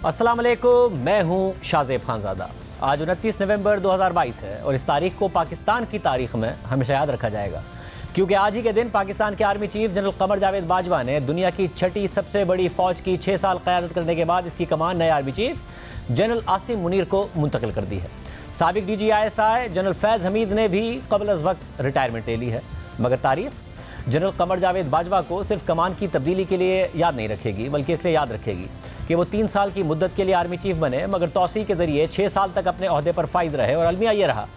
अस्सलाम वालेकुम, मैं हूं शाहज़ेब खानज़ादा। आज 29 नवंबर 2022 है और इस तारीख को पाकिस्तान की तारीख में हमेशा याद रखा जाएगा, क्योंकि आज ही के दिन पाकिस्तान के army chief general Qamar Javed Bajwa ने दुनिया की छठी सबसे बड़ी फ़ौज की 6 साल क़यादत करने के बाद इसकी कमान नए army chief general Asim Munir को मुंतकिल कर दी है। साबिक DGISI जनरल फैज़ हमीद ने भी क़ब्ल अज़ वक्त रिटायरमेंट ले ली है, मगर तारीख जनरल कमर जावेद बाजवा को सिर्फ कमान की तब्दीली के लिए याद नहीं रखेगी, बल्कि इसलिए याद रखेगी कि वो 3 साल की मुद्दत के लिए आर्मी चीफ बने, मगर तौसी के ज़रिए 6 साल तक अपने ओहदे पर फाइज रहे। और अलमिया ये रहा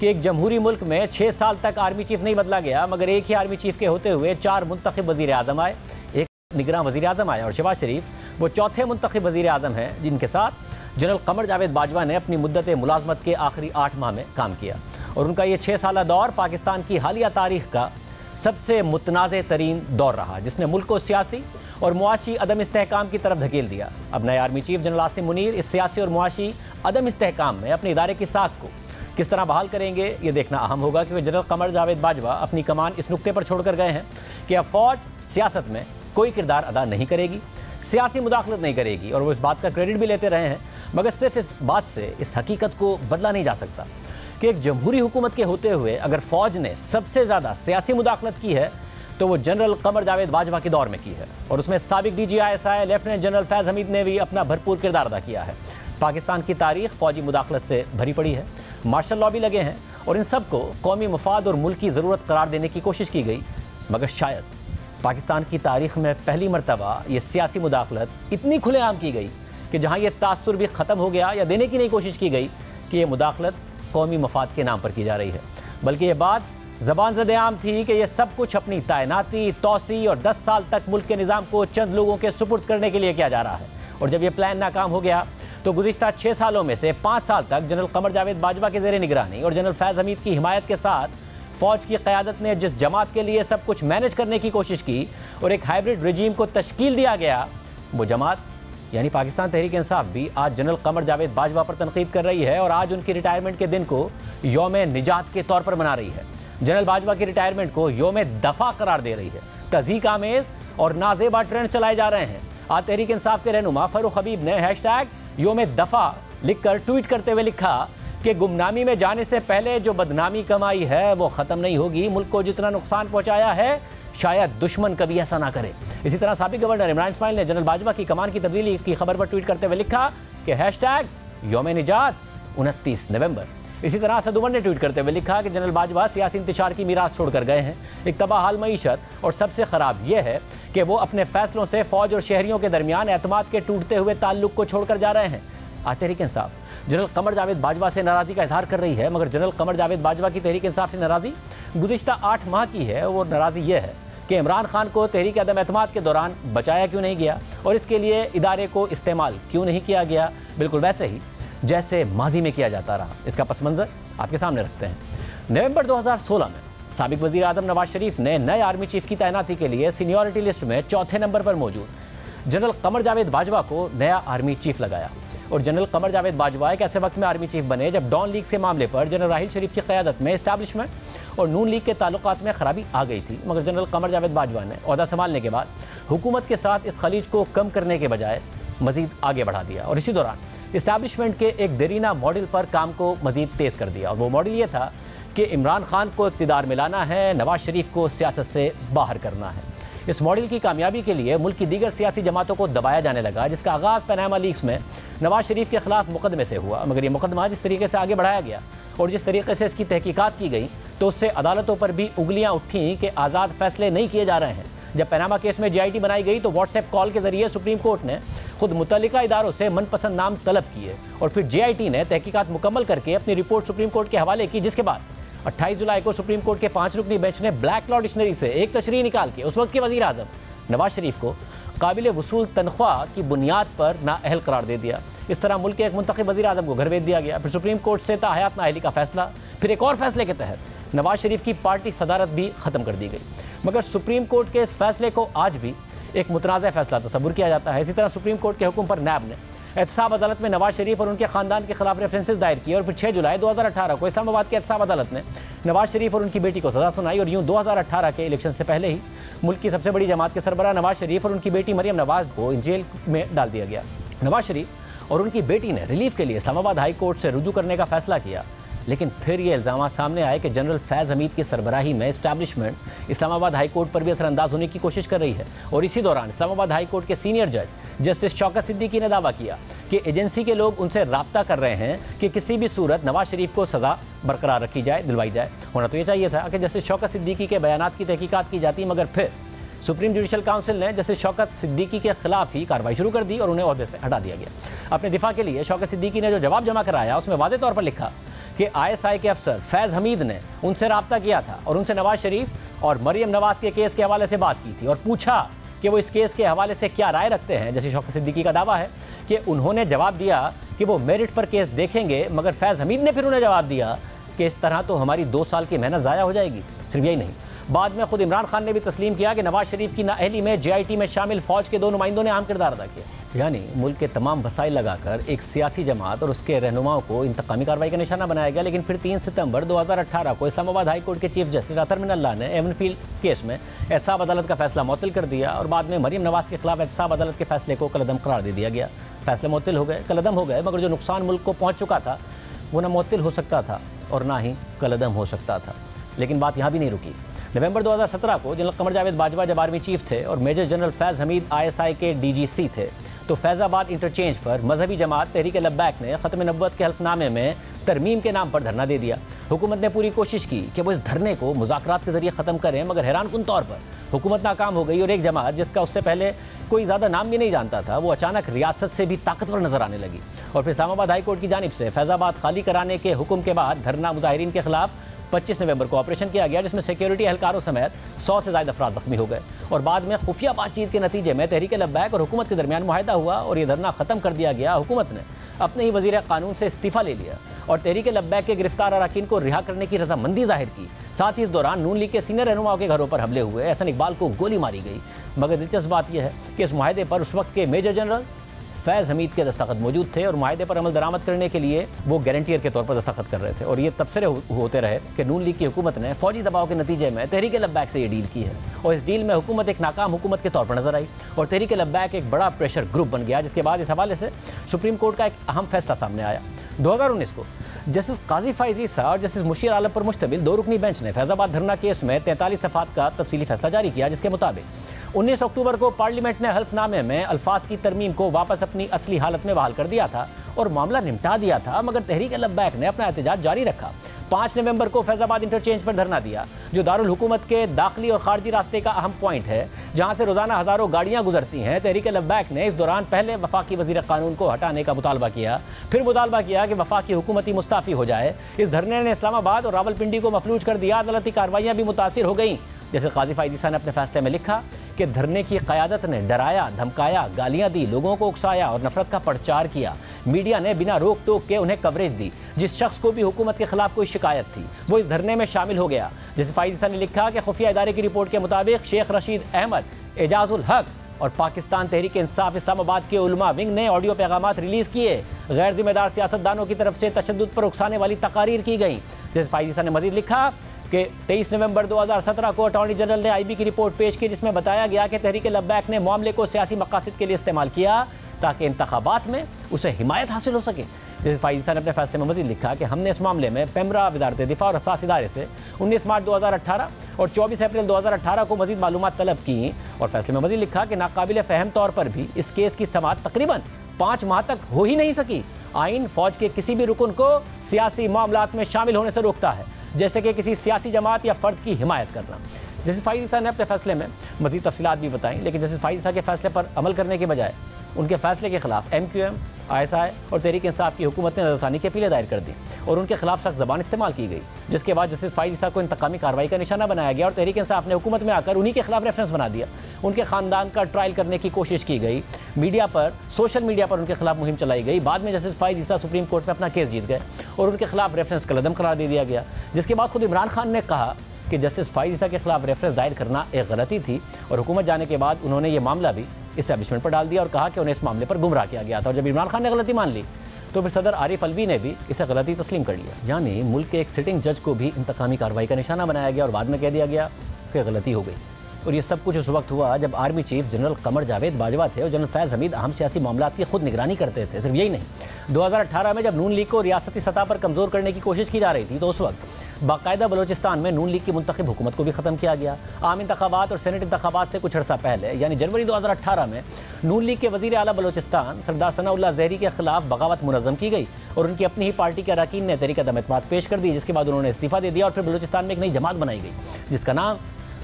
कि एक जमहूरी मुल्क में 6 साल तक आर्मी चीफ नहीं बदला गया, मगर एक ही आर्मी चीफ के होते हुए 4 मुंतखब वज़ीर आज़म आए, एक निगरान वज़ीर आज़म आए और शहबाज शरीफ वो चौथे मुंतखब वज़ीर आज़म हैं जिनके साथ जनरल कमर जावेद बाजवा ने अपनी मुद्दत मुलाजमत के आखिरी 8 माह में काम किया। और उनका ये 6 साला दौर पाकिस्तान की हालिया तारीख का सबसे मुतनाज़ तरीन दौर रहा, जिसने मुल्क को सियासी और मुआशी अदम इस्तेहकाम की तरफ धकेल दिया। अब नए army chief general Asim Munir इस सियासी और मुआशी अदम इस्तेहकाम में अपने इदारे की साख को किस तरह बहाल करेंगे, ये देखना अहम होगा, क्योंकि जनरल कमर जावेद बाजवा अपनी कमान इस नुक्ते पर छोड़कर गए हैं कि अब फ़ौज सियासत में कोई किरदार अदा नहीं करेगी, सियासी मुदाखलत नहीं करेगी। और वो इस बात का क्रेडिट भी लेते रहे हैं, मगर सिर्फ इस बात से इस हकीकत को बदला नहीं जा सकता कि एक जमहूरी हुकूमत के होते हुए अगर फ़ौज ने सबसे ज़्यादा सियासी मुदाखलत की है तो वो जनरल कमर जावेद बाजवा के दौर में की है। और उसमें साबिक DGISI लेफ्टिनेंट जनरल फैज़ हमीद ने भी अपना भरपूर किरदार अदा किया है। पाकिस्तान की तारीख फ़ौजी मुदाखलत से भरी पड़ी है, मार्शल लॉ भी लगे हैं और इन सब को कौमी मफाद और मुल्क की ज़रूरत करार देने की कोशिश की गई, मगर शायद पाकिस्तान की तारीख में पहली मरतबा ये सियासी मुदाखलत इतनी खुलेआम की गई कि जहाँ ये तासुर भी ख़त्म हो गया या देने की नहीं कोशिश की गई कि ये मुदाखलत कौमी मफाद के नाम पर की जा रही है, बल्कि ये बात ज़बान ज़द-ए-आम थी कि यह सब कुछ अपनी तैनाती, तौसी और 10 साल तक मुल्क के निज़ाम को चंद लोगों के सुपुर्द करने के लिए किया जा रहा है। और जब यह प्लान नाकाम हो गया तो गुज़िश्ता 6 सालों में से 5 साल तक जनरल कमर जावेद बाजवा के ज़ेरे निगरानी और जनरल फैज़ हमीद की हिमायत के साथ फ़ौज की क़यादत ने जिस जमात के लिए सब कुछ मैनेज करने की कोशिश की और एक हाइब्रिड रजीम को तश्कील दिया गया, वो जमात यानी पाकिस्तान तहरीक इंसाफ भी आज जनरल कमर जावेद बाजवा पर तनकीद कर रही है और आज उनकी रिटायरमेंट के दिन को यौम निजात के तौर पर मना रही है। जनरल बाजवा की रिटायरमेंट को यौम दफ़ा करार दे रही है। तज़हीक आमेज़ और नाज़ेबा ट्रेंड चलाए जा रहे हैं। आज तहरीक इंसाफ के रहनुमा फ़ारूक हबीब ने हैशटैग यौम दफ़ा लिखकर ट्वीट करते हुए लिखा कि गुमनामी में जाने से पहले जो बदनामी कमाई है वो ख़त्म नहीं होगी। मुल्क को जितना नुकसान पहुँचाया है शायद दुश्मन कभी ऐसा ना करे। इसी तरह साबिक गवर्नर इमरान इस्माइल ने जनरल बाजवा की कमान की तब्दीली की खबर पर ट्वीट करते हुए लिखा कि हैशटैग यौम निजात 29 नवंबर। इसी तरह असद उमर ने ट्वीट करते हुए लिखा कि जनरल बाजवा सियासी इंतशार की मीरास छोड़कर गए हैं, एक तबाहाल मईशत, और सबसे ख़राब यह है कि वो अपने फैसलों से फ़ौज और शहरियों के दरमियान एतमाद के टूटते हुए ताल्लुक को छोड़कर जा रहे हैं। आज तहरीक इंसाफ जनरल कमर जावेद बाजवा से नाराज़गी का इजहार कर रही है, मगर जनरल कमर जावेद बाजवा की तहरीक इंसाफ से नाराज़ी गुज़िश्ता 8 माह की है। वो नाराज़ी ये है कि इमरान खान को तहरीक अदम एतमाद के दौरान बचाया क्यों नहीं गया और इसके लिए इदारे को इस्तेमाल क्यों नहीं किया गया, बिल्कुल वैसे ही जैसे माजी में किया जाता रहा। इसका पस मंज़र आपके सामने रखते हैं। नवंबर 2016 में साबिक वज़ीर आज़म नवाज शरीफ ने नए आर्मी चीफ की तैनाती के लिए सीनियरिटी लिस्ट में चौथे नंबर पर मौजूद जनरल कमर जावेद बाजवा को नया आर्मी चीफ लगाया। और जनरल कमर जावेद बाजवा एक ऐसे वक्त में आर्मी चीफ बने जब डॉन लीग से मामले पर जनरल राहिल शरीफ की क़यादत में इस्टेब्लिशमेंट और नून लीग के ताल्लुकात में खराबी आ गई थी, मगर जनरल कमर जावेद बाजवा ने ओहदा संभालने के बाद हुकूमत के साथ इस खलीज को कम करने के बजाय मज़ीद आगे बढ़ा दिया और इसी दौरान इस्टेब्लिशमेंट के एक देरीना मॉडल पर काम को मज़ीद तेज़ कर दिया। और वो मॉडल ये था कि इमरान खान को इक़्तिदार में लाना है, नवाज शरीफ को सियासत से बाहर करना है। इस मॉडल की कामयाबी के लिए मुल्क की दीगर सियासी जमातों को दबाया जाने लगा, जिसका आगाज़ पनामा लीक्स में नवाज शरीफ के खिलाफ मुकदमे से हुआ। मगर ये मुकदमा जिस तरीके से आगे बढ़ाया गया और जिस तरीके से इसकी तहकीकात की गई तो उससे अदालतों पर भी उंगलियां उठीं कि आज़ाद फैसले नहीं किए जा रहे हैं। जब पनामा केस में JIT बनाई गई तो व्हाट्सएप कॉल के ज़रिए सुप्रीम कोर्ट ने खुद मुतल्लिका इदारों से मनपसंद नाम तलब किए और फिर JIT ने तहकीकात मुकम्मल करके अपनी रिपोर्ट सुप्रीम कोर्ट के हवाले की, जिसके बाद 28 जुलाई को सुप्रीम कोर्ट के 5 रुकनी बेंच ने ब्लैक लॉ डिक्शनरी से एक तशरीह निकाल के उस वक्त के वज़ीर आज़म नवाज शरीफ को काबिल वसूल तनख्वाह की बुनियाद पर नाअहल करार दे दिया। इस तरह मुल्क के एक मुंतखब वज़ीर आज़म को घर भेज दिया गया। फिर सुप्रीम कोर्ट से ताहयात नाअहली का फैसला, फिर एक और फैसले के तहत नवाज शरीफ की पार्टी सदारत भी ख़त्म कर दी गई। मगर सुप्रीम कोर्ट के इस फैसले को आज भी एक मुतनाज़ फैसला तस्वुर किया जाता है। इसी तरह सुप्रीम कोर्ट के हुक्म पर नैब ने एहतसाब अदालत में नवाज शरीफ और उनके ख़ानदान के खिलाफ रेफरेंसेस दायर किए और फिर 6 जुलाई 2018 को इस्लामाबाद के एहतसाब अदालत ने नवाज शरीफ और उनकी बेटी को सज़ा सुनाई। और यूँ 2018 के इलेक्शन से पहले ही मुल्क की सबसे बड़ी जमात के सरबराह नवाज शरीफ और उनकी बेटी मरियम नवाज को जेल में डाल दिया गया। नवाज शरीफ और उनकी बेटी ने रिलीफ के लिए इस्लामाबाद हाई कोर्ट से रुजू करने का फैसला किया। लेकिन फिर ये इल्ज़ाम सामने आए कि जनरल फैज़ हमीद की सरबराही में इस्टेब्लिशमेंट इस्लामाबाद हाई कोर्ट पर भी असरअंदाज होने की कोशिश कर रही है। और इसी दौरान इस्लामाबाद हाई कोर्ट के सीनियर जज जस्टिस शौकत सिद्दीकी ने दावा किया कि एजेंसी के लोग उनसे राब्ता कर रहे हैं कि किसी भी सूरत नवाज शरीफ को सज़ा बरकरार रखी जाए, दिलवाई जाए। होना तो ये चाहिए था कि जस्टिस शौकत सिद्दीकी के बयानात की तहकीकात की जाती, मगर फिर सुप्रीम जुडिशल काउंसिल ने जस्टिस शौकत सिद्दीकी के खिलाफ ही कार्रवाई शुरू कर दी और उन्हें ओहदे से हटा दिया गया। अपने दिफा के लिए शौकत सिद्दीकी ने जो जवाब जमा कराया उसमें वाज़ेह तौर पर लिखा कि ISI के अफसर फैज़ हमीद ने उनसे राब्ता किया था और उनसे नवाज शरीफ और मरियम नवाज के केस के हवाले से बात की थी और पूछा कि वो इस केस के हवाले से क्या राय रखते हैं। जैसे शौकत सिद्दीकी का दावा है कि उन्होंने जवाब दिया कि वो मेरिट पर केस देखेंगे, मगर फैज़ हमीद ने फिर उन्हें जवाब दिया कि इस तरह तो हमारी 2 साल की मेहनत ज़ाया हो जाएगी। सिर्फ यही नहीं, बाद में खुद इमरान खान ने भी तस्लीम किया कि नवाज शरीफ की नाअहली में JIT में शामिल फौज के 2 नुमाइंदों ने अहम किरदार अदा किया। यानी मुल्क के तमाम वसाइल लगाकर एक सियासी जमात और उसके रहनुमाओं को इंतकामी कार्रवाई का निशाना बनाया गया। लेकिन फिर 3 सितंबर 2018 को इस्लामाबाद हाई कोर्ट के चीफ जस्टिस अतर मिन अल्लाह ने एवनफील्ड केस में एहतसाब अदालत का फैसला मुअत्तल कर दिया और बाद में मरियम नवाज के खिलाफ एहतसाब अदालत के फैसले को कलअदम करार दे दिया गया। फैसले मुअत्तल हो गए, कलअदम हो गए, मगर जो नुकसान मुल्क को पहुँच चुका था वो ना मुअत्तल हो सकता था और ना ही कलअदम हो सकता था। लेकिन बात यहाँ भी नहीं रुकी। नवंबर 2017 को जनरल कमर जावेद बाजवा जब आर्मी चीफ थे और मेजर जनरल फैज़ हमीद ISI के DGC थे, तो फैज़ाबाद इंटरचेंज पर मजहबी जमात तहरीक लब्बैक ने ख़त्म नबुव्वत के हल्फनामे में तरमीम के नाम पर धरना दे दिया। हुकूमत ने पूरी कोशिश की कि वो इस धरने को मुज़ाकरात के जरिए ख़त्म करें, मगर हैरानकुन तौर पर हुकूमत नाकाम हो गई और एक जमात जिसका उससे पहले कोई ज़्यादा नाम भी नहीं जानता था, वो अचानक रियासत से भी ताकतवर नजर आने लगी। और फिर इस्लामाबाद हाई कोर्ट की जानिब से फैज़ाबाद खाली कराने के हुक्म के बाद धरना मुजाहिरीन के खिलाफ 25 नवंबर को ऑपरेशन किया गया, जिसमें सिक्योरिटी एहलकारों समेत 100 से ज़्यादा अफराद जख्मी हो गए। और बाद में खुफिया बातचीत के नतीजे में तहरीक लब्बैक और हुकूमत के दरमियान मुआहदा हुआ और ये धरना ख़त्म कर दिया गया। हुकूमत ने अपने ही वज़ीर कानून से इस्तीफ़ा ले लिया और तहरीक लब्बैक के गिरफ्तार अरकान को रिहा करने की रजामंदी जाहिर की। साथ ही इस दौरान नून लीग के सीनियर रहनुमाओं के घरों पर हमले हुए, एहसन इकबाल को गोली मारी गई। मगर दिलचस्प बात यह है कि इस मुआहदे पर उस वक्त के मेजर जनरल फैज़ हमीद के दस्तखत मौजूद थे और मुआहदे पर अमल दरामद करने के लिए वो गारंटियर के तौर पर दस्तखत कर रहे थे। और ये तबसरे होते रहे कि नून लीग की हुकूमत ने फौजी दबाव के नतीजे में तहरीक लब्बैक से ये डील की है और इस डील में हुकूमत एक नाकाम हुकूमत के तौर पर नजर आई और तहरीक लब्बैक एक बड़ा प्रेशर ग्रुप बन गया, जिसके बाद इस हवाले से सुप्रीम कोर्ट का एक अहम फैसला सामने आया। 2019 को जस्टिस काजी फाइज ईसा और जस्टिस मुशीर आलम पर मुश्तमिल 2 रुकनी बेंच ने फैज़ाबाद धरना केस में 43 सफ़ात का तफसीली फैसला जारी किया, जिसके मुताबिक 19 अक्टूबर को पार्लियामेंट ने हल्फनामे में अल्फाज की तरमीम को वापस अपनी असली हालत में बहाल कर दिया था और मामला निपटा दिया था, मगर तहरीक लब्बैक ने अपना एहतजाज जारी रखा। 5 नवंबर को फैज़ाबाद इंटरचेंज पर धरना दिया, जो दारुल हुकूमत के दाखिली और खारजी रास्ते का अहम पॉइंट है, जहां से रोजाना हज़ारों गाड़ियां गुजरती हैं। तहरीक लब्बैक ने इस दौरान पहले वफाकी वज़ीर कानून को हटाने का मुतालबा किया, फिर मुतालबा किया कि वफाकी हुकूमती मुस्ताफ़ी हो जाए। इस धरने ने इस्लामाबाद और रावलपिंडी को मफलूज कर दिया। अदालती कार्रवाइयाँ भी मुतासिर हो गईं। जैसे काजी फाइज ईसा ने अपने फैसले में लिखा कि धरने की क़यादत ने डराया, धमकाया, गालियां दी, लोगों को उकसाया और नफरत का प्रचार किया। मीडिया ने बिना रोक टोक के उन्हें कवरेज दी। जिस शख्स को भी हुकूमत के खिलाफ कोई शिकायत थी वो इस धरने में शामिल हो गया। जैसे फाइज ईसा ने लिखा कि खुफिया इदारे की रिपोर्ट के मुताबिक शेख रशीद अहमद, एजाजुल हक और पाकिस्तान तहरीक इंसाफ इस्लामाबाद के उलमा विंग ने ऑडियो पैगामात रिलीज़ किए। गैर जिम्मेदार सियासतदानों की तरफ से तशद्दुद पर उकसाने वाली तकारीर की गई। जैसे फाइज ईसा ने मजीद लिखा कि 23 नवंबर 2017 को अटॉर्नी जनरल ने IB की रिपोर्ट पेश की, जिसमें बताया गया कि तहरीक लब्बैक ने मामले को सियासी मकासद के लिए इस्तेमाल किया ताकि इंतखाबात में उसे हिमायत हासिल हो सके। जैसे फाइज ईसा ने अपने फैसले में मजीद लिखा कि हमने इस मामले में पेमरा वजारत दिफा और हसास इदारे से 19 मार्च 2018 और 24 अप्रैल 2018 को मजीद मालूमात तलब की और फैसले में मजीद लिखा कि नाकाबिल फ़हम तौर पर भी इस केस की समाअत तकरीबन 5 माह तक हो ही नहीं सकी। आइन फौज के किसी भी रुकन को सियासी मामलात में शामिल होने से रोकता है, जैसे कि किसी सियासी जमात या फ़र्द की हिमायत करना। जैसे फाइज ईसा ने अपने फैसले में मज़ीद तफसीलात भी बताई, लेकिन जैसे फाइज ईसा के फैसले पर अमल करने के बजाय उनके फैसले के खिलाफ MQM, ISI और तहरीक इंसाफ की हुकूमत ने नज़रसानी की अपीलें दायर कर दी और उनके खिलाफ सख्त ज़बान इस्तेमाल की गई, जिसके बाद जस्टिस फाइज ईसा को इंतकामी कार्रवाई का निशाना बनाया गया और तहरीक इंसाफ ने हुकूमत में आकर उन्हीं के खिलाफ रेफरेंस बना दिया। उनके ख़ानदान का ट्रायल करने की कोशिश की गई, मीडिया पर, सोशल मीडिया पर उनके खिलाफ मुहिम चलाई गई। बाद में जस्टिस फाइज ईसा सुप्रीम कोर्ट में अपना केस जीत गए और उनके खिलाफ रेफरेंस कलअदम करार दे दिया गया, जिसके बाद खुद इमरान खान ने कहा कि जस्टिस फाइज ईसा के खिलाफ रेफरेंस दायर करना एक गलती थी और हुकूमत जाने के बाद उन्होंने ये मामला भी इस्टेब्लिशमेंट पर डाल दिया और कहा कि उन्हें इस मामले पर गुमराह किया गया था। और जब इमरान खान ने गलती मान ली तो फिर सदर आरिफ अलवी ने भी इसे गलती तस्लीम कर लिया। यानी मुल्क के एक सिटिंग जज को भी इंतकामी कार्रवाई का निशाना बनाया गया और बाद में कह दिया गया कि गलती हो गई। और ये सब कुछ उस वक्त हुआ जब army chief general Qamar Javed Bajwa थे और जनरल फैज़ हमीद अहम सियासी मामलात की खुद निगरानी करते थे। सिर्फ यही नहीं, 2018 में जब नून लीग को रियासती सतह पर कमज़ोर करने की कोशिश की जा रही थी तो उस वक्त बाकायदा बलोचिस्तान में नून लीग की मुंतखब हुकूमत को भी ख़त्म किया गया। आम इंतखाबात और सेनेट इंतखाबात से कुछ अर्सा पहले यानी जनवरी 2018 में नून लीग के वज़ीर आला बलोचिस्तान सरदार सनाउल्लाह ज़हरी के खिलाफ बगावत मुनज़्ज़म की गई और उनकी अपनी ही पार्टी के अरकान ने तहरीक अदम एतमाद पेश कर दी, जिसके बाद उन्होंने इस्तीफ़ा दे दिया और फिर बलोचिस्तान में एक नई जमात बनाई गई जिसका नाम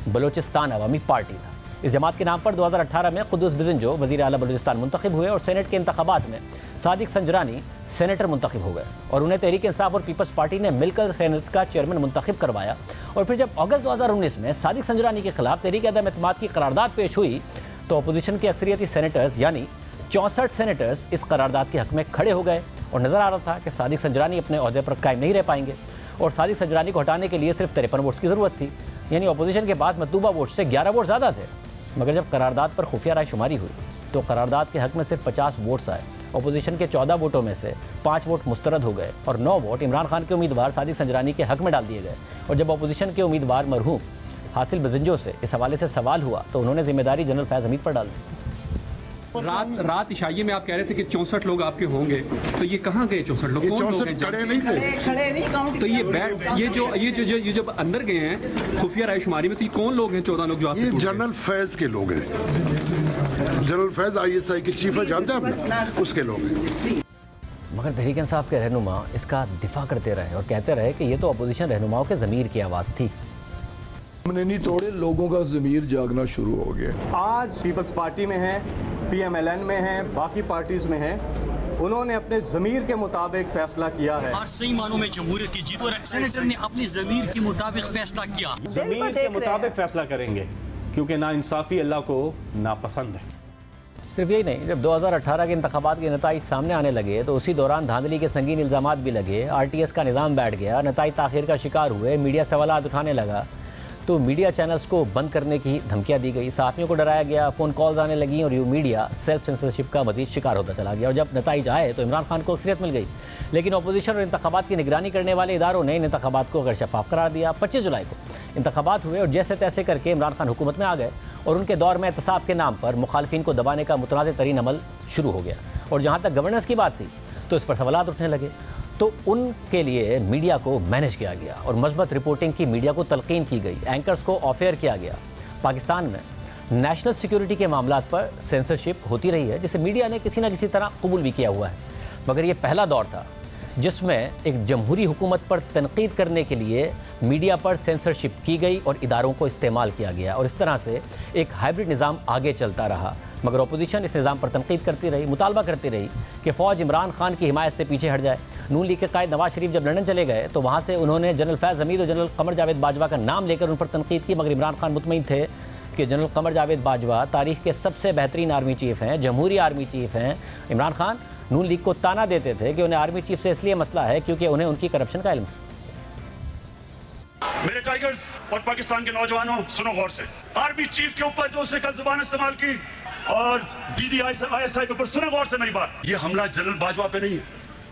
बलोचिस्तान अवामी पार्टी था। इस जमात के नाम पर 2018 में कुद्दूस बिज़ंजो वज़ीर आला बलूचिस्तान मुंतखब हुए और सेनेट के इंतखाबात में सादिक संजरानी सेनेटर मुंतखब हो गए और उन्हें तहरीक इंसाफ और पीपल्स पार्टी ने मिलकर सेनेट का चेयरमैन मुंतखब करवाया। और फिर जब अगस्त 2019 में सादिक संजरानी के खिलाफ तहरीक अदम एतमाद की करारदाद पेश हुई तो अपोजिशन के अक्सरियती सेनेटर्स यानी 64 सेनेटर्स इस करारदाद के हक में खड़े हो गए और नज़र आ रहा था कि सादिक संजरानी अपने ओहदे पर कायम नहीं रह पाएंगे और सादिक संजरानी को हटाने के लिए सिर्फ 53 वोट्स की ज़रूरत थी, यानी अपोजिशन के पास मतलूबा वोट से 11 वोट ज़्यादा थे। मगर जब करारदाद पर खुफिया राय शुमारी हुई तो करारदाद के हक में सिर्फ 50 वोट्स आए। अपोजिशन के 14 वोटों में से 5 वोट मुस्तरद हो गए और 9 वोट इमरान खान के उम्मीदवार सादिक संजरानी के हक में डाल दिए गए। और जब अपोजिशन के उम्मीदवार मरहूम हासिल बिज़ंजो से इस हवाले से सवाल हुआ तो उन्होंने जिम्मेदारी जनरल फैज़ हमीद पर डाल दी। रात इशाइये में आप कह रहे थे कि 64 लोग आपके होंगे, तो ये कहाँ गए 64 लोग? कौन लोग हैं? खड़े नहीं थे, खड़े नहीं काउंट। तो ये जब अंदर गए हैं खुफिया राय शुमारी में, तो ये कौन लोग हैं 14 लोग जो आपसे? ये जनरल फैज के लोग हैं। जनरल फैज ISI के चीफ है, जानते हैं आप, उसके लोग हैं। मगर तहरीक इंसाफ के रहनुमा इसका दिफा करते रहे और कहते रहे कि ये तो अपोजिशन रहनुमाओं के ज़मीर की आवाज़ थी। हमने नहीं तोड़े, लोगों का ज़मीर जागना शुरू हो गया। आज पीपल्स पार्टी में है, PMLN में है, बाकी पार्टीज में है, उन्होंने अपने ज़मीर के मुताबिक फैसला किया है। आज सही मानों में जमहूरियत की जीत और सेनेटर ने अपनी ज़मीर के मुताबिक फैसला किया। ज़मीर के मुताबिक फैसला करेंगे क्योंकि नाइंसाफ़ी अल्लाह को नापसंद है। सिर्फ यही नहीं, जब 2018 के इंतखाबात के नताइज सामने आने लगे तो उसी दौरान धांधली के संगीन इल्ज़ामात भी लगे। RTS का निज़ाम बैठ गया, नताइज ताख़ीर का शिकार हुए, मीडिया सवालात उठाने लगा तो मीडिया चैनल्स को बंद करने की धमकियां दी गई, सहाफ़ियों को डराया गया, फ़ोन कॉल्स आने लगी और यूँ मीडिया सेल्फ सेंसरशिप का मज़ीद शिकार होता चला गया। और जब नताइज आए तो इमरान खान को अक्सरियत मिल गई, लेकिन अपोजिशन और इंतखाबात की निगरानी करने वाले इदारों ने इन इंतखाबात को गैर शफ़ाफ़ करार दिया। 25 जुलाई को इंतखाबात हुए और जैसे तैसे करके इमरान खान हुकूमत में आ गए और उनके दौर में एहतसाब के नाम पर मुखालफिन को दबाने का मुतनाज़ तरीन अमल शुरू हो गया। और जहाँ तक गवर्नेंस की बात थी तो इस पर सवालात उठने लगे, तो उनके लिए मीडिया को मैनेज किया गया और मज़बूत रिपोर्टिंग की मीडिया को तलकीन की गई, एंकर्स को ऑफ एयर किया गया। पाकिस्तान में नेशनल सिक्योरिटी के मामलात पर सेंसरशिप होती रही है जिसे मीडिया ने किसी न किसी तरह कबूल भी किया हुआ है, मगर ये पहला दौर था जिसमें एक जमहूरी हुकूमत पर तनकीद करने के लिए मीडिया पर सेंसरशिप की गई और इदारों को इस्तेमाल किया गया और इस तरह से एक हाइब्रिड निज़ाम आगे चलता रहा। मगर अपोजिशन इस निज़ाम पर तनकीद करती रही, मुतालबा करती रही कि फ़ौज इमरान खान की हिमायत से पीछे हट जाए। नून लीग के कायद नवाज शरीफ जब लंदन चले गए तो वहाँ से उन्होंने जनरल फैज़ हमीद और जनरल कमर जावेद बाजवा का नाम लेकर उन पर तनकीद की, मगर इमरान खान मुतमईन थे कि जनरल कमर जावेद बाजवा तारीख़ के सबसे बेहतरीन आर्मी चीफ़ हैं, जमहूरी आर्मी चीफ़ हैं। इमरान खान नून लीग को ताना देते थे कि उन्हें आर्मी चीफ से इसलिए मसला है क्योंकि उन्हें उनकी करप्शन का इल्म। मेरे टाइगर्स और पाकिस्तान के नौजवानों सुनो गौर से, आर्मी चीफ के ऊपर जो उसने कल जुबान इस्तेमाल की और DDISI के ऊपर सुनो गौर से मेरी बात, ये हमला जनरल बाजवा पे नहीं है,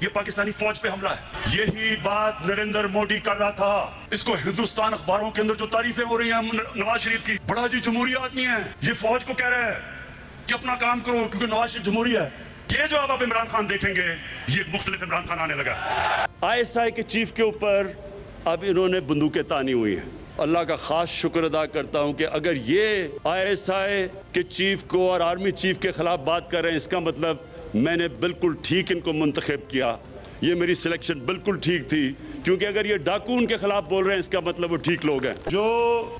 ये पाकिस्तानी फौज पे हमला है। यही बात नरेंद्र मोदी कर रहा था। इसको हिंदुस्तान अखबारों के अंदर जो तारीफें हो रही हैं नवाज शरीफ की, बड़ा जी जमहूरी आदमी है, ये फौज को कह रहा है कि अपना काम करो क्योंकि नवाज शरीफ जमहूरी है। ये जो अब आप इमरान खान देखेंगे ये मुख्तलिफ इमरान खान आने लगा। ISI के चीफ के ऊपर अब इन्होंने बंदूकें तानी हुई हैं। अल्लाह का खास शुक्र अदा करता हूं कि अगर ये ISI के चीफ को और आर्मी चीफ के खिलाफ बात कर रहे हैं, इसका मतलब मैंने बिल्कुल ठीक इनको मुंतखब किया। ये मेरी सिलेक्शन बिल्कुल ठीक थी, क्योंकि अगर ये डाकू उनके खिलाफ बोल रहे हैं इसका मतलब वो ठीक लोग हैं। जो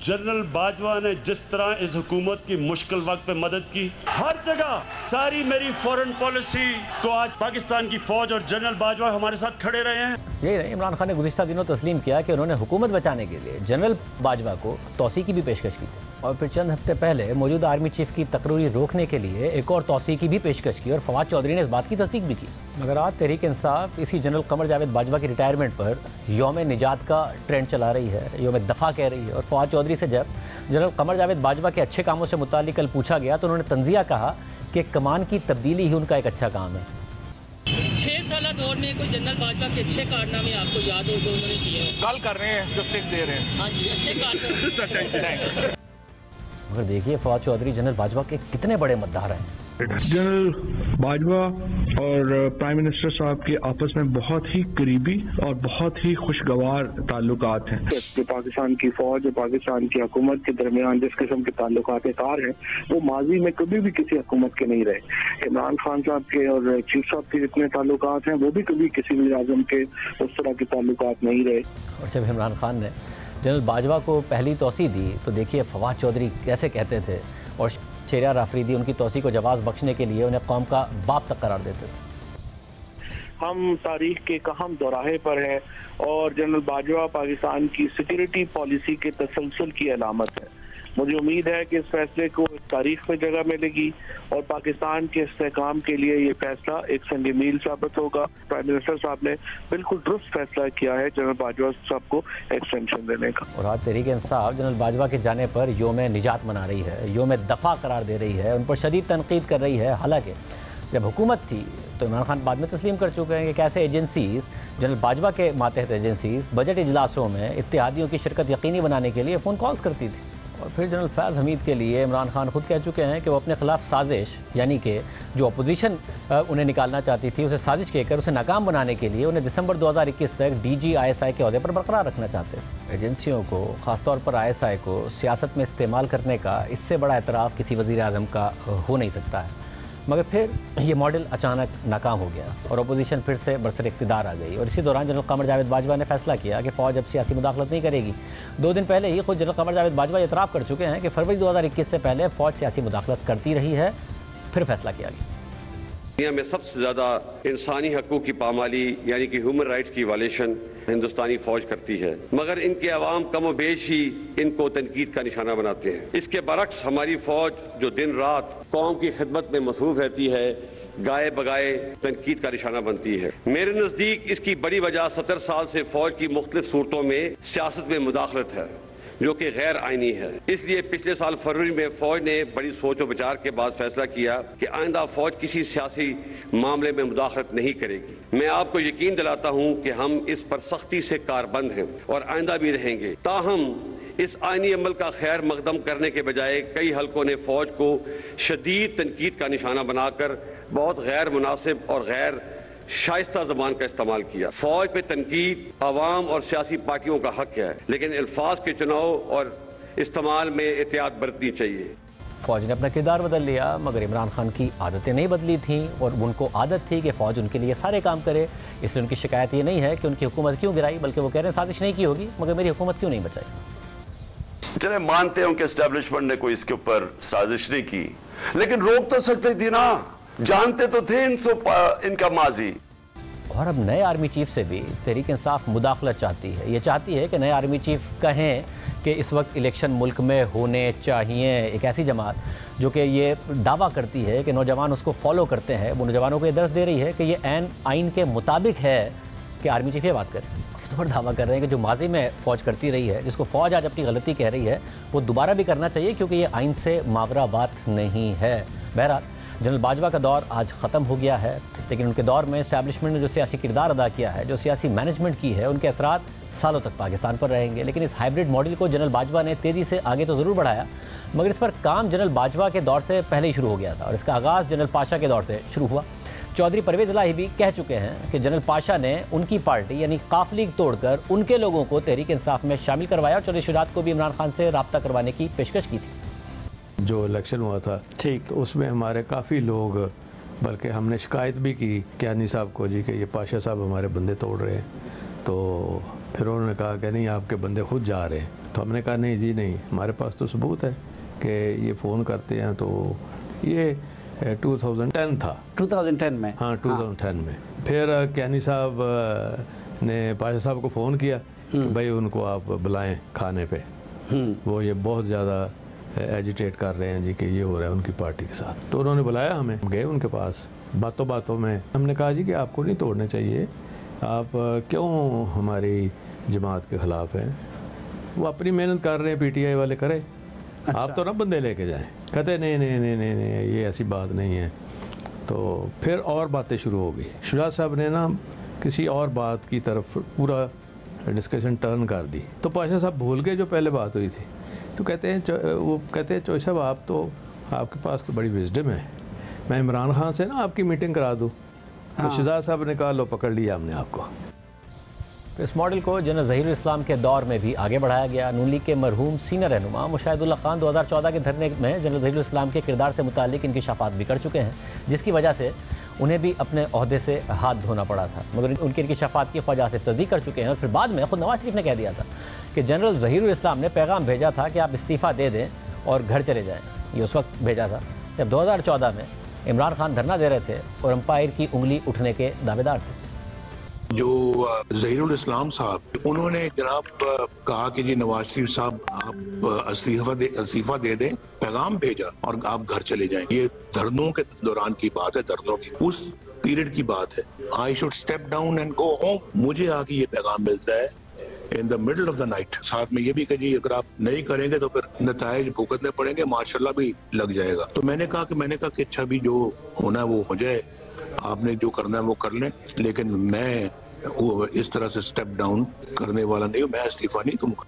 जनरल बाजवा ने जिस तरह इस हुकूमत की मुश्किल वक्त पे मदद की, हर जगह सारी मेरी फॉरेन पॉलिसी को आज पाकिस्तान की फौज और जनरल बाजवा हमारे साथ खड़े रहे हैं। यही नहीं, इमरान खान ने गुज़िश्ता दिनों तस्लीम किया कि उन्होंने हुकूमत बचाने के लिए जनरल बाजवा को तौसीक़ की भी पेशकश की थी और फिर चंद हफ्ते पहले मौजूदा आर्मी चीफ की तकरीर रोकने के लिए एक और तौसीक़ की भी पेशकश की और फवाद चौधरी ने इस बात की तस्दीक भी की। मगर आज तहरीक इंसाफ इसी जनरल कमर जावेद बाजवा की रिटायरमेंट पर यौम निजात का ट्रेंड चला रही है, यौम दफ़ा कह रही है। और फवाद चौधरी से जब जनरल कमर जावेद बाजवा के अच्छे कामों से मुताल्लिक़ कल पूछा गया तो उन्होंने तंज़िया कहा कि कमान की तब्दीली ही उनका एक अच्छा काम है। 6 साल दौर में कोई जनरल बाजवा के अच्छे कारनामे आपको याद हो जो उन्होंने किए? कल कर रहे हैं जो स्टिक दे रहे हैं। हाँ जी, अच्छे कारनामे। मगर देखिए फवाद चौधरी जनरल बाजवा के कितने बड़े मद्दार हैं। जनरल बाजवा और प्राइम मिनिस्टर साहब के आपस में बहुत ही करीबी और बहुत ही खुशगवार ताल्लुकात हैं। जो पाकिस्तान की फौज और पाकिस्तान की हुकूमत के दरमियान जिस किस्म के ताल्लुकात कार हैं वो माजी में कभी भी किसी हुकूमत के नहीं रहे। इमरान खान साहब के और चीफ साहब के जितने ताल्लुकात हैं वो भी कभी किसी वज़ीर आज़म के उस तरह के ताल्लुकात नहीं रहे। और जब इमरान खान ने जनरल बाजवा को पहली तौसीह दी तो देखिए फवाद चौधरी कैसे कहते थे और शहरियार आफरीदी उनकी तौसीह को जवाब बख्शने के लिए उन्हें कौम का बाप तक करार देते थे। हम तारीख के एक अहम दौराहे पर हैं और जनरल बाजवा पाकिस्तान की सिक्योरिटी पॉलिसी के तसलसल की अलामत है। मुझे उम्मीद है कि इस फैसले को तारीख में जगह मिलेगी और पाकिस्तान के इस्तेहकाम के लिए ये फैसला एक संग मील साबित होगा। प्राइम मिनिस्टर साहब ने बिल्कुल दुरुस्त फैसला किया है जनरल बाजवा साहब को एक्सटेंशन देने का। और आज तहरीक इंसाफ जनरल बाजवा के जाने पर योम निजात मना रही है, योम दफ़ा करार दे रही है, उन पर शदीद तनकीद कर रही है। हालांकि जब हुकूमत थी तो इमरान खान बाद में तस्लीम कर चुके हैं कि कैसे एजेंसीज़ जनरल बाजवा के मातहत एजेंसीज़ बजट इजलासों में इत्तेहादियों की शिरकत यकीनी बनाने के लिए फ़ोन कॉल्स करती थी। और फिर जनरल फैज़ हमीद के लिए इमरान खान खुद कह चुके हैं कि वो अपने खिलाफ साजिश यानी कि जो अपोजिशन उन्हें निकालना चाहती थी उसे साजिश कहकर उसे नाकाम बनाने के लिए उन्हें दिसंबर 2021 तक DG ISI के अहदे पर बरकरार रखना चाहते हैं। एजेंसियों को ख़ासतौर पर ISI को सियासत में इस्तेमाल करने का इससे बड़ा एतराफ़ किसी वज़ीर आज़म का हो नहीं सकता है। मगर फिर ये मॉडल अचानक नाकाम हो गया और अपोजिशन फिर से बरसर इक़्तिदार आ गई और इसी दौरान जनरल कमर जावेद बाजवा ने फैसला किया कि फ़ौज अब सियासी मुदाखलत नहीं करेगी। 2 दिन पहले ही खुद जनरल कमर जावेद बाजवा एतराफ़ कर चुके हैं कि फरवरी 2021 से पहले फ़ौज सियासी मुदाखलत करती रही है। फिर फैसला किया गया। दुनिया में सबसे ज़्यादा इंसानी हकूक़ की पामाली यानी कि ह्यूमन राइट्स की वायलेशन हिंदुस्तानी फौज करती है, मगर इनके अवाम कम व बेश ही इनको तनकीद का निशाना बनाते हैं। इसके बरक्स हमारी फौज जो दिन रात कौम की खिदमत में मसरूफ़ रहती है गाए बगाए तनकीद का निशाना बनती है। मेरे नज़दीक इसकी बड़ी वजह 70 साल से फौज की मुख्तलिफ सूरतों में सियासत में मुदाखलत है जो कि गैर आइनी है। इसलिए पिछले साल फरवरी में फौज ने बड़ी सोच और विचार के बाद फैसला किया कि आइंदा फौज किसी सियासी मामले में मुदाखलत नहीं करेगी। मैं आपको यकीन दिलाता हूं कि हम इस पर सख्ती से कारबंद हैं और आइंदा भी रहेंगे। ताहम इस आइनी अमल का खैर मकदम करने के बजाय कई हलकों ने फौज को शदीद तनकीद का निशाना बनाकर बहुत गैर मुनासिब और गैर शाइस्ता ज़बान का इस्तेमाल किया। फौज पे तनकीद आवाम और सियासी पार्टियों का हक है, लेकिन अल्फाज के चुनाव और इस्तेमाल में एहतियात बरतनी चाहिए। फ़ौज ने अपना किरदार बदल लिया मगर इमरान खान की आदतें नहीं बदली थीं और उनको आदत थी कि फ़ौज उनके लिए सारे काम करे। इसलिए उनकी शिकायत ये नहीं है कि उनकी हुकूमत क्यों गिराई, बल्कि वो कह रहे हैं साजिश नहीं की होगी मगर मेरी हुकूमत क्यों नहीं बचाई। चले मानते हो कि एस्टेब्लिशमेंट ने कोई इसके ऊपर साजिश नहीं की, लेकिन रोक तो सकते थी ना, जानते तो थे इनका माजी। और अब नए आर्मी चीफ से भी तहरीक इंसाफ मुदाखलत चाहती है। ये चाहती है कि नए आर्मी चीफ कहें कि इस वक्त इलेक्शन मुल्क में होने चाहिए। एक ऐसी जमात जो कि ये दावा करती है कि नौजवान उसको फॉलो करते हैं, वो नौजवानों को ये दर्ज दे रही है कि ये आइन के मुताबिक है कि आर्मी चीफ ये बात करे। उस पर दावा कर रहे हैं कि जो माजी में फ़ौज करती रही है, जिसको फ़ौज आज अपनी गलती कह रही है, वो दोबारा भी करना चाहिए क्योंकि ये आइन से मावरा बात नहीं है। बहरहाल जनरल बाजवा का दौर आज ख़त्म हो गया है, लेकिन उनके दौर में इस्टेब्लिशमेंट ने जो सियासी किरदार अदा किया है, जो सियासी मैनेजमेंट की है, उनके असरात सालों तक पाकिस्तान पर रहेंगे। लेकिन इस हाइब्रिड मॉडल को जनरल बाजवा ने तेज़ी से आगे तो ज़रूर बढ़ाया मगर इस पर काम जनरल बाजवा के दौर से पहले ही शुरू हो गया था और इसका आगाज़ जनरल पाशा के दौर से शुरू हुआ। चौधरी परवेज़ इलाही भी कह चुके हैं कि जनरल पाशा ने उनकी पार्टी यानी काफ लीग तोड़कर उनके लोगों को तहरीक इंसाफ में शामिल करवाया और चौधरी शुजात को भी इमरान खान से रब्ता करवाने की पेशकश की थी। जो इलेक्शन हुआ था ठीक, तो उसमें हमारे काफ़ी लोग, बल्कि हमने शिकायत भी की कियानी साहब को जी कि ये पाशा साहब हमारे बंदे तोड़ रहे हैं। तो फिर उन्होंने कहा कि नहीं आपके बंदे खुद जा रहे हैं। तो हमने कहा नहीं जी नहीं, हमारे पास तो सबूत है कि ये फ़ोन करते हैं। तो ये 2010 था, 2010 में, हाँ 2010 में। फिर कियानी साहब ने पाशा साहब को फ़ोन किया कि भाई उनको आप बुलाएं खाने पे, वो ये बहुत ज़्यादा एजिटेट कर रहे हैं जी कि ये हो रहा है उनकी पार्टी के साथ। तो उन्होंने बुलाया हमें, गए उनके पास, बातों बातों में हमने कहा जी कि आपको नहीं तोड़ने चाहिए, आप क्यों हमारी जमात के ख़िलाफ़ हैं, वो अपनी मेहनत कर रहे हैं, PTI वाले करें, अच्छा। आप तो ना बंदे लेके जाएं। कहते नहीं नहीं नहीं नहीं नहीं ये ऐसी बात नहीं है। तो फिर और बातें शुरू हो गई। शुजात साहब ने ना किसी और बात की तरफ पूरा डिस्कशन टर्न कर दी। तो पाशा साहब भूल गए जो पहले बात हुई थी। तो कहते हैं वो कहते हैं चौधरी साहब आपके पास तो बड़ी विजडम है, मैं इमरान खान से ना आपकी मीटिंग करा दूँ। तो शहजाद साहब ने कहा लो पकड़ लिया हमने आपको। तो इस मॉडल को जनरल ज़हीरुल इस्लाम के दौर में भी आगे बढ़ाया गया। नून लीग के मरहूम सीनियर रहनुमा मुशाहिदुल्लाह खान 2014 के धरने में जनरल ज़हीरुल इस्लाम के किरदार से मुतालिक इंकिशाफात भी कर चुके हैं, जिसकी वजह से उन्हें भी अपने ओहदे से हाथ धोना पड़ा था, मगर उनके इंकिशाफात की ख्वाजा से तस्दीक कर चुके हैं। और फिर बाद में खुद नवाज शरीफ ने कह दिया था कि जनरल ज़हीरुल इस्लाम ने पैगाम भेजा था कि आप इस्तीफ़ा दे दें और घर चले जाएँ। ये उस वक्त भेजा था जब 2014 में इमरान खान धरना दे रहे थे और अंपायर की उंगली उठने के दावेदार थे। जो ज़हीरुल इस्लाम साहब उन्होंने जनाब कहा कि जी नवाज शरीफ साहब आप इस्तीफा दे दें, पैगाम भेजा और आप घर चले जाएं। ये धरनों के दौरान की बात है, धरनों की उस पीरियड की बात है। I should step down and go home. मुझे आके ये पैगाम मिलता है in the middle of the night. साथ में ये भी कहिए अगर आप नहीं करेंगे तो फिर नताइज भुगतने पड़ेंगे, माशाल्लाह भी लग जाएगा। तो मैंने कहा कि अच्छा भी जो होना है वो हो जाए, आपने जो करना है वो कर लें, लेकिन मैं वो इस तरह से स्टेप डाउन करने वाला नहीं हूँ, मैं इस्तीफा नहीं दूंगा।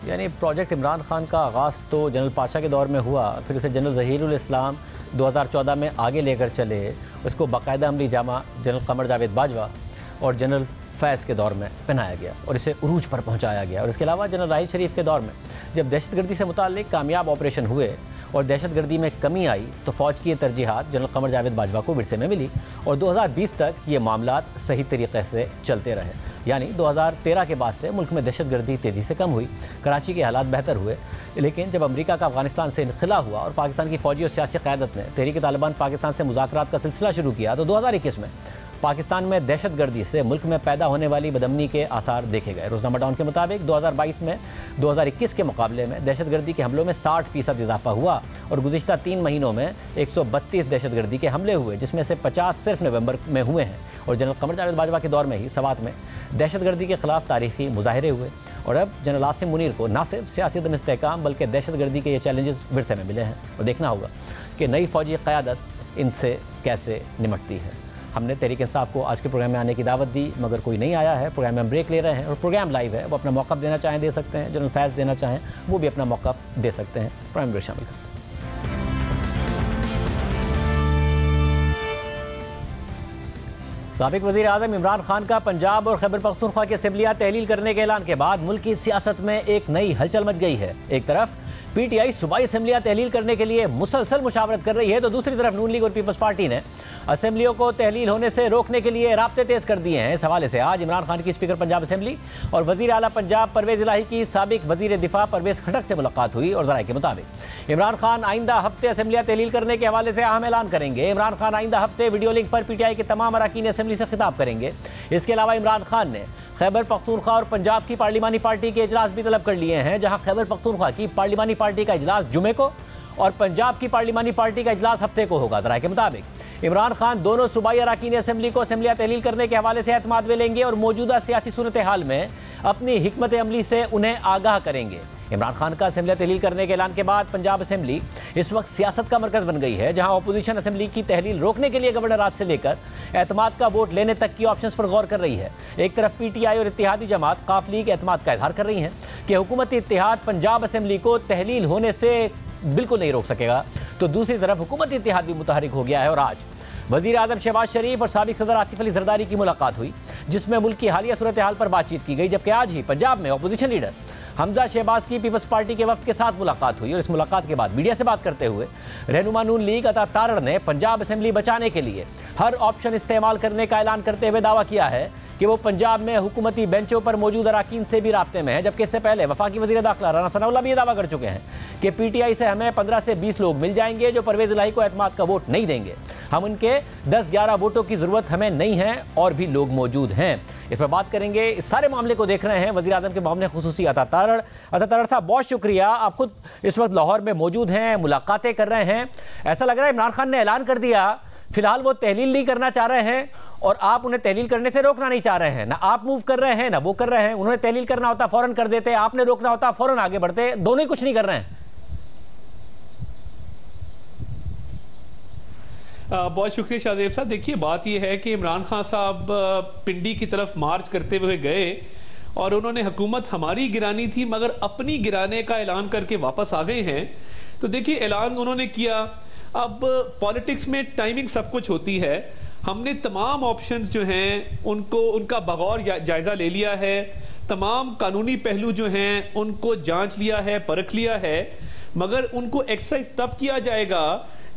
यानी प्रोजेक्ट इमरान खान का आगाज़ तो जनरल पाशा के दौर में हुआ, फिर उसे जनरल ज़हीरुल इस्लाम 2014 में आगे लेकर चले, उसको बाकायदा अमली जामा जनरल कमर जावेद बाजवा और जनरल फैज़ के दौर में पहनाया गया और इसे उरूज पर पहुंचाया गया। और इसके अलावा जनरल राहिल शरीफ के दौर में जब दहशतगर्दी से मुताल्लिक कामयाब ऑपरेशन हुए और दहशतगर्दी में कमी आई तो फ़ौज की तरजीहात जनरल कमर जावेद बाजवा को विरसे में मिली और 2020 तक ये मामलात सही तरीके से चलते रहे। यानी 2013 के बाद से मुल्क में दहशतगर्दी तेज़ी से कम हुई, कराची के हालात बेहतर हुए। लेकिन जब अमेरिका का अफगानिस्तान से इनखिला हुआ और पाकिस्तान की फ़ौजी और सियासी क़यादत ने तहरीक तालिबान पाकिस्तान से मुज़ाकरात का सिलसिला शुरू किया तो 2021 में पाकिस्तान में दहशतगर्दी से मुल्क में पैदा होने वाली बदअमनी के आसार देखे गए। रोज़नामा डाउन के मुताबिक 2022 में 2021 के मुकाबले में दहशतगर्दी के हमलों में 60% इजाफा हुआ और गुज़िश्ता 3 महीनों में 132 दहशतगर्दी के हमले हुए, जिसमें से 50 सिर्फ नवंबर में हुए हैं। और जनरल कमर जावेद बाजवा के दौर में ही सवात में दहशतगर्दी के ख़िलाफ़ तारीखी मुजाहरे हुए और अब जनरल आसिम मुनीर को न सिर्फ सियासी अदम इस्तेहकाम बल्कि दहशतगर्दी के ये चैलेंजेस विरसे में मिले हैं। और देखना होगा कि नई फ़ौजी क़यादत इनसे कैसे निपटती है। हमने तहरीक इंसाफ को आज के प्रोग्राम में आने की दावत दी, मगर कोई नहीं आया है। प्रोग्राम में हम ब्रेक ले रहे हैं और प्रोग्राम लाइव है, वो अपना मौक़िफ़ देना चाहें दे सकते हैं, जनरल फैज़ देना चाहें वो भी अपना मौक़िफ़ दे सकते हैं। प्रोग्राम में शामिल करते हैं। साबिक़ वज़ीर आज़म इमरान खान का पंजाब और खैबर पख्तूनख्वा की असेंबलियाँ तहलील करने के ऐलान के बाद मुल्क की सियासत में एक नई हलचल मच गई है। एक तरफ पीटीआई सूबाई असेंबलियाँ तहलील करने के लिए मुसलसल मुशावरत कर रही है तो दूसरी तरफ नून लीग और पीपल्स पार्टी ने असेंबलियों को तहलील होने से रोकने के लिए राब्ते तेज़ कर दिए हैं। इस हवाले से आज इमरान खान की स्पीकर पंजाब असेंबली और वज़ीर आला पंजाब परवेज़ इलाही की साबिक़ वज़ीर दिफा परवेज़ खटक से मुलाकात हुई और ज़राए के मुताबिक इमरान खान आइंदा हफ्ते असेंबलियाँ तहलील करने के हवाले से अहम ऐलान करेंगे। इमरान खान आइंदा हफ्ते वीडियो लिंक पर पीटीआई के तमाम अरकान असेंबली से खिताब करेंगे। इसके अलावा इमरान खान ने खैबर पख्तूनख्वा और पंजाब की पार्लिमानी पार्टी के इजलास भी तलब कर लिए हैं, जहां खैबर पख्तूनख्वा की पार्लिमानी पार्टी का इजलास जुमे को और पंजाब की पार्लिमानी पार्टी का इजलास हफ्ते को होगा। ज़राए के मुताबिक इमरान खान दोनों सूबाई अरकान असेंबली को असेंबलियाँ तहलील करने के हवाले से एतमाद में लेंगे और मौजूदा सियासी सूरत हाल में अपनी हिकमत अमली से उन्हें आगाह करेंगे। इमरान खान का असेंबलियाँ तहलील करने के ऐलान के बाद पंजाब असेंबली इस वक्त सियासत का मरकज़ बन गई है, जहां अपोजिशन असेंबली की तहलील रोकने के लिए गवर्नर राज से लेकर एतमाद का वोट लेने तक की ऑप्शंस पर गौर कर रही है। एक तरफ पीटीआई और इत्तेहादी जमात काफ लीग एतमाद का इजहार कर रही हैं कि हुकूमती इत्तेहाद पंजाब असेंबली को तहलील होने से बिल्कुल नहीं रोक सकेगा, तो दूसरी तरफ हुकूमती इत्तेहाद भी मुतहरिक हो गया है। और आज वज़ीर आज़म शहबाज शरीफ और साबिक़ सदर आसिफ अली जरदारी की मुलाकात हुई, जिसमें मुल्क की हालिया सूरत हाल पर बातचीत की गई। जबकि आज ही पंजाब में अपोजिशन लीडर हमजा शहबाज की पीपल्स पार्टी के वफ्द के साथ मुलाकात हुई और इस मुलाकात के बाद मीडिया से बात करते हुए रहनुमा नून लीग अता तारड़ ने पंजाब असेंबली बचाने के लिए हर ऑप्शन इस्तेमाल करने का ऐलान करते हुए दावा किया है कि वो पंजाब में हुकूमती बेंचों पर मौजूद अरकान से भी राब्ते में है। जबकि इससे पहले वफाकी वज़ीर दाखिला राना सनाउल्लाह भी ये दावा कर चुके हैं कि पीटीआई से हमें 15 से 20 लोग मिल जाएंगे जो परवेज़ इलाही को एतमाद का वोट नहीं देंगे। हम उनके 10-11 वोटों की ज़रूरत हमें नहीं है और भी लोग मौजूद हैं। इस पर बात करेंगे। इस सारे मामले को देख रहे हैं वज़ीर आज़म के मामले खुसूसी अता तारड़। अता तारड़ साहब बहुत शुक्रिया, आप खुद इस वक्त लाहौर में मौजूद हैं, मुलाकातें कर रहे हैं। ऐसा लग रहा है इमरान खान ने ऐलान कर दिया फिलहाल वो तहलील नहीं करना चाह रहे हैं और आप उन्हें तहलील करने से रोकना नहीं चाह रहे हैं। ना आप मूव कर रहे हैं ना वो कर रहे हैं। उन्होंने तहलील करना होता फौरन कर देते, आपने रोकना होता फौरन आगे बढ़ते, दोनों ही कुछ नहीं कर रहे हैं। बहुत शुक्रिया शाहजेब साहब। देखिए बात यह है कि इमरान खान साहब पिंडी की तरफ मार्च करते हुए गए और उन्होंने हुकूमत हमारी गिरानी थी मगर अपनी गिराने का ऐलान करके वापस आ गए हैं। तो देखिए ऐलान उन्होंने किया, अब पॉलिटिक्स में टाइमिंग सब कुछ होती है। हमने तमाम ऑप्शंस जो हैं उनको उनका बगौर जायजा ले लिया है, तमाम कानूनी पहलू जो हैं उनको जांच लिया है, परख लिया है, मगर उनको एक्सरसाइज तब किया जाएगा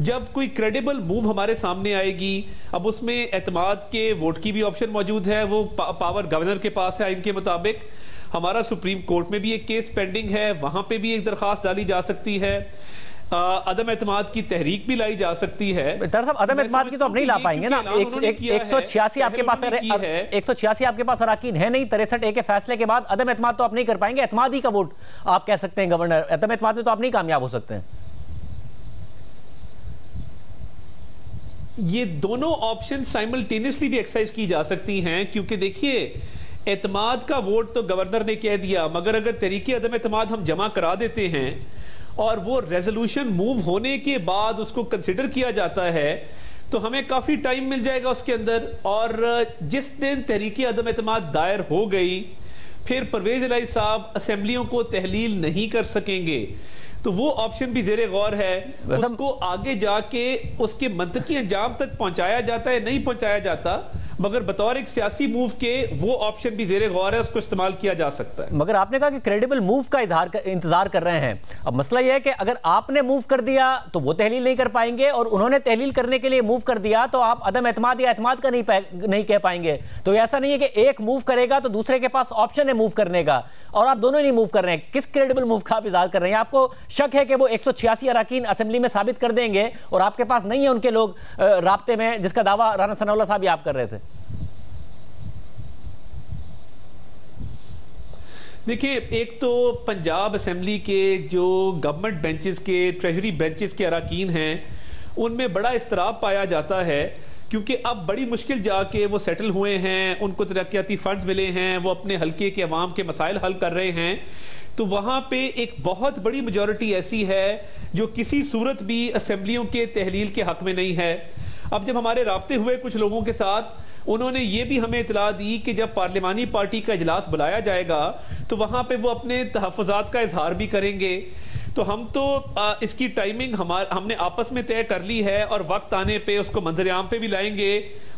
जब कोई क्रेडिबल मूव हमारे सामने आएगी। अब उसमें एतमाद के वोट की भी ऑप्शन मौजूद है, वो पावर गवर्नर के पास है इनके मुताबिक। हमारा सुप्रीम कोर्ट में भी एक केस पेंडिंग है, वहां पे भी एक दरखास्त डाली जा सकती है, अदम एतमाद की तहरीक भी लाई जा सकती है। दरअसल अदम एतमाद की तो अब नहीं ला पाएंगे ना, 186 आपके पास है, 186 आपके पास अराकीन है नहीं, 63A के फैसले के बाद अदम एतमाद तो आप नहीं कर पाएंगे। एतमाद ही का वोट आप कह सकते हैं गवर्नर, अदम एतमाद में तो आप नहीं कामयाब हो सकते हैं। ये दोनों ऑप्शन साइमल्टेनियसली भी एक्सरसाइज की जा सकती हैं, क्योंकि देखिए एतमाद का वोट तो गवर्नर ने कह दिया, मगर अगर तरीके अदम एतमाद हम जमा करा देते हैं और वो रेजोल्यूशन मूव होने के बाद उसको कंसिडर किया जाता है तो हमें काफी टाइम मिल जाएगा उसके अंदर। और जिस दिन तहरीके अदम एतमाद दायर हो गई फिर परवेज इलाही साहब असेंबलियों को तहलील नहीं कर सकेंगे, तो वो ऑप्शन भी जेरे गौर है। उसको आगे जाके उसके मंतकी अंजाम तक पहुंचाया जाता है नहीं पहुंचाया जाता, मगर बतौर एक सियासी मूव के वो ऑप्शन भी जेरे गौर है, उसको इस्तेमाल किया जा सकता है। मगर आपने कहा कि क्रेडिबल मूव का इंतजार कर रहे हैं। अब मसला यह है कि अगर आपने मूव कर दिया तो वो तहलील नहीं कर पाएंगे, और उन्होंने तहलील करने के लिए मूव कर दिया तो आप अदम एतमाद या एतमाद का नहीं कह पाएंगे। तो ऐसा नहीं है कि एक मूव करेगा तो दूसरे के पास ऑप्शन है मूव करने का, और आप दोनों नहीं मूव कर रहे हैं। किस क्रेडिबल मूव का आप इंतजार कर रहे हैं? आपको शक है कि वो 186 अराकीन असेंबली में साबित कर देंगे और आपके पास नहीं है उनके लोग राब्ते में, जिसका दावा राना सनाउल्लाह साहब भी आप कर रहे थे। देखिए, एक तो पंजाब असेंबली के जो गवर्नमेंट बेंचेस के, ट्रेजरी बेंचेस के अराकीन हैं, उनमें बड़ा इस्तराब पाया जाता है, क्योंकि अब बड़ी मुश्किल जाके वो सेटल हुए हैं, उनको तरक्याती फंड्स मिले हैं, वो अपने हल्के के अवाम के मसाइल हल कर रहे हैं। तो वहाँ पे एक बहुत बड़ी मेजॉरिटी ऐसी है जो किसी सूरत भी असेंबलियों के तहलील के हक में नहीं है। अब जब हमारे राब्ते हुए कुछ लोगों के साथ, उन्होंने ये भी हमें इतला दी कि जब पार्लिमानी पार्टी का इजलास बुलाया जाएगा तो वहाँ पे वो अपने तहफ़्फ़ुज़ात का इजहार भी करेंगे। तो हम तो इसकी टाइमिंग हमने आपस में तय कर ली है और वक्त आने पे उसको मंजर आम पे भी लाएंगे,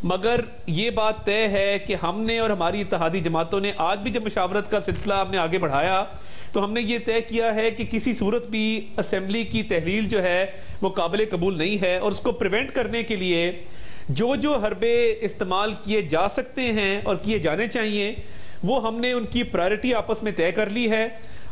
मगर ये बात तय है कि हमने और हमारी इत्तेहादी जमातों ने आज भी जब मुशावरत का सिलसिला हमने आगे बढ़ाया तो हमने ये तय किया है कि किसी सूरत भी असेंबली की तहलील जो है वो काबिल कबूल नहीं है, और उसको प्रिवेंट करने के लिए जो जो हरबे इस्तेमाल किए जा सकते हैं और किए जाने चाहिए वो हमने उनकी प्रायोरिटी आपस में तय कर ली है।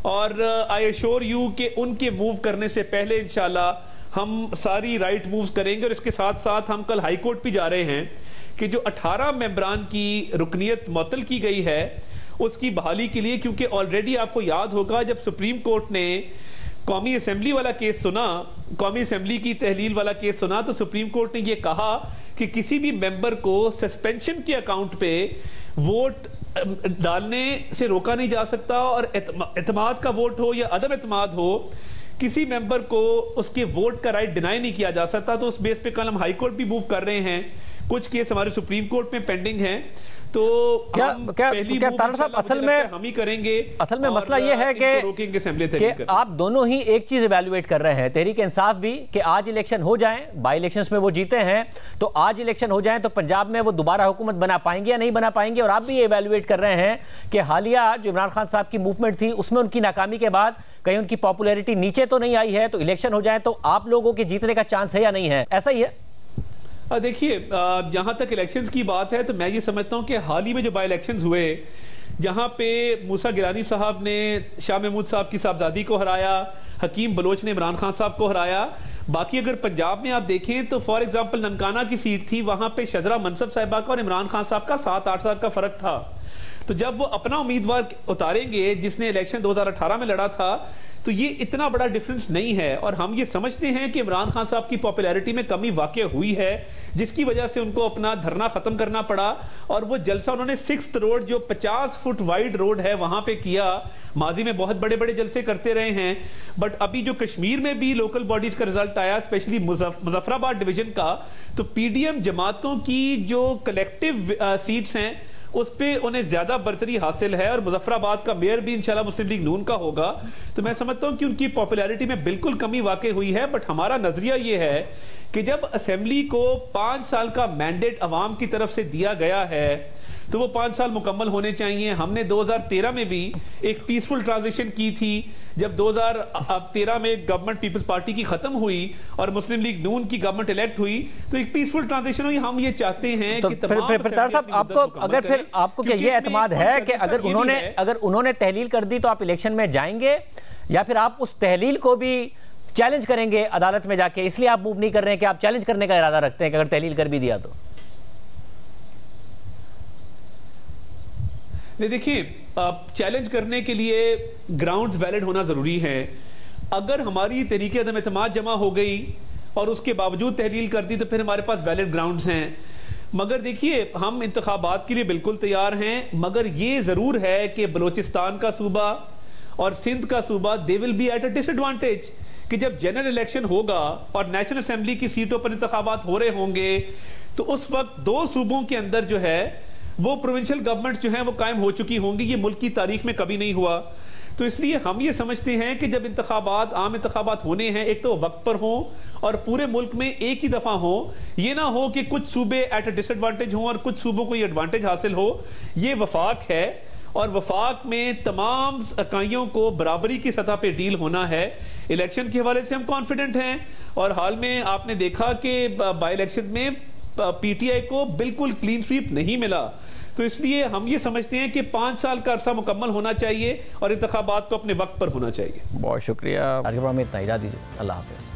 और आई एश्योर यू कि उनके मूव करने से पहले इंशाल्लाह हम सारी राइट मूव्स करेंगे। और इसके साथ साथ हम कल हाई कोर्ट भी जा रहे हैं कि जो 18 मेंबरान की रुकनीत मुअत्तल की गई है उसकी बहाली के लिए, क्योंकि ऑलरेडी आपको याद होगा जब सुप्रीम कोर्ट ने कौमी असेंबली वाला केस सुना, कौमी असेंबली की तहलील वाला केस सुना, तो सुप्रीम कोर्ट ने यह कहा कि किसी भी मेंबर को सस्पेंशन के अकाउंट पे वोट डालने से रोका नहीं जा सकता, और एतमाद का वोट हो या अदम एतमाद हो, किसी मेंबर को उसके वोट का राइट डिनाई नहीं किया जा सकता। तो उस बेस पे कल हम हाई कोर्ट भी मूव कर रहे हैं, कुछ केस हमारे सुप्रीम कोर्ट में पेंडिंग हैं। तो क्या तारा साहब असल में हम ही करेंगे। असल में मसला ये है कि आप दोनों ही एक चीज इवैल्यूएट कर रहे हैं, तहरीक इंसाफ भी, कि आज इलेक्शन हो जाएं, बाई इलेक्शंस में वो जीते हैं, तो आज इलेक्शन हो जाएं तो पंजाब में वो दोबारा हुकूमत बना पाएंगे या नहीं बना पाएंगे। और आप भी ये इवैल्यूएट कर रहे हैं कि हालिया जो इमरान खान साहब की मूवमेंट थी उसमें उनकी नाकामी के बाद कहीं उनकी पॉपुलैरिटी नीचे तो नहीं आई है, तो इलेक्शन हो जाए तो आप लोगों के जीतने का चांस है या नहीं है? ऐसा ही है। देखिए, जहां तक इलेक्शंस की बात है तो मैं ये समझता हूं कि हाल ही में जो बाई इलेक्शंस हुए, जहां पे मूसा गिलानी साहब ने शाह महमूद साहब की साहबजादी को हराया, हकीम बलोच ने इमरान खान साहब को हराया। बाकी अगर पंजाब में आप देखें तो फॉर एग्जांपल ननकाना की सीट थी, वहां पे शजरा मनसब साहिबा का और इमरान खान साहब का 7-8 साल का फर्क था। तो जब वो अपना उम्मीदवार उतारेंगे जिसने इलेक्शन 2018 में लड़ा था, तो ये इतना बड़ा डिफरेंस नहीं है। और हम ये समझते हैं कि इमरान खान साहब की पॉपुलैरिटी में कमी वाकई हुई है, जिसकी वजह से उनको अपना धरना खत्म करना पड़ा। और वो जलसा उन्होंने 6th रोड, जो 50 फुट वाइड रोड है, वहां पे किया। माजी में बहुत बड़े बड़े जलसे करते रहे हैं, बट अभी जो कश्मीर में भी लोकल बॉडीज का रिजल्ट आया, स्पेशली मुजफ्फराबाद डिवीजन का, तो पीडीएम जमातों की जो कलेक्टिव सीट्स हैं उस पर उन्हें ज्यादा बरतरी हासिल है और मुजफ्फराबाद का मेयर भी इंशाल्लाह मुस्लिम लीग नून का होगा, तो मैं समझता हूं कि उनकी पॉपुलैरिटी में बिल्कुल कमी वाकई हुई है। बट हमारा नजरिया यह है कि जब असेंबली को 5 साल का मैंडेट अवाम की तरफ से दिया गया है तो वो 5 साल मुकम्मल होने चाहिए। हमने 2013 में भी एक पीसफुल ट्रांजिशन की थी, जब 2013 में गवर्नमेंट पीपल्स पार्टी की खत्म हुई और मुस्लिम लीग नून की गवर्नमेंट इलेक्ट हुई, तो एक पीसफुल ट्रांजिशन हुई। हम ये चाहते हैं तो कि फिर साहब आपको क्या ये एतमाद है कि अगर उन्होंने तहलील कर दी तो आप इलेक्शन में जाएंगे, या फिर आप उस तहलील को भी चैलेंज करेंगे अदालत में जाके, इसलिए आप मूव नहीं कर रहे हैं कि आप चैलेंज करने का इरादा रखते हैं कि अगर तहलील कर भी दिया तो? नहीं, देखिए, चैलेंज करने के लिए ग्राउंड्स वैलिड होना जरूरी है। अगर हमारी तरीके अदम एतमाद जमा हो गई और उसके बावजूद तहलील कर दी तो फिर हमारे पास वैलिड ग्राउंड्स हैं। मगर देखिए, हम इंतखाबात के लिए बिल्कुल तैयार हैं, मगर ये जरूर है कि बलोचिस्तान का सूबा और सिंध का सूबा they will be at a disadvantage, कि जब जनरल इलेक्शन होगा और नेशनल असेंबली की सीटों पर इंतखाबात हो रहे होंगे तो उस वक्त 2 सूबों के अंदर जो है वो प्रोविंशियल गवर्नमेंट जो है वो कायम हो चुकी होंगी। ये मुल्क की तारीख में कभी नहीं हुआ। तो इसलिए हम ये समझते हैं कि जब इंतखाबात, आम इंतखाबात होने हैं, एक तो वक्त पर हो और पूरे मुल्क में एक ही दफा हो। ये ना हो कि कुछ सूबे एट अ डिसएडवांटेज हो और कुछ सूबों को ये एडवांटेज हासिल हो। ये वफाक है और वफाक में तमाम इकाइयों को बराबरी की सतह पे डील होना है। इलेक्शन के हवाले से हम कॉन्फिडेंट हैं और हाल में आपने देखा कि बाई इलेक्शन में पीटीआई को बिल्कुल क्लीन स्वीप नहीं मिला। तो इसलिए हम ये समझते हैं कि 5 साल का अरसा मुकम्मल होना चाहिए और इंतखाबात को अपने वक्त पर होना चाहिए। बहुत शुक्रिया। आज के प्रोग्राम में इतना ही, इजाज़त दीजिए। अल्लाह हाफ़िज़।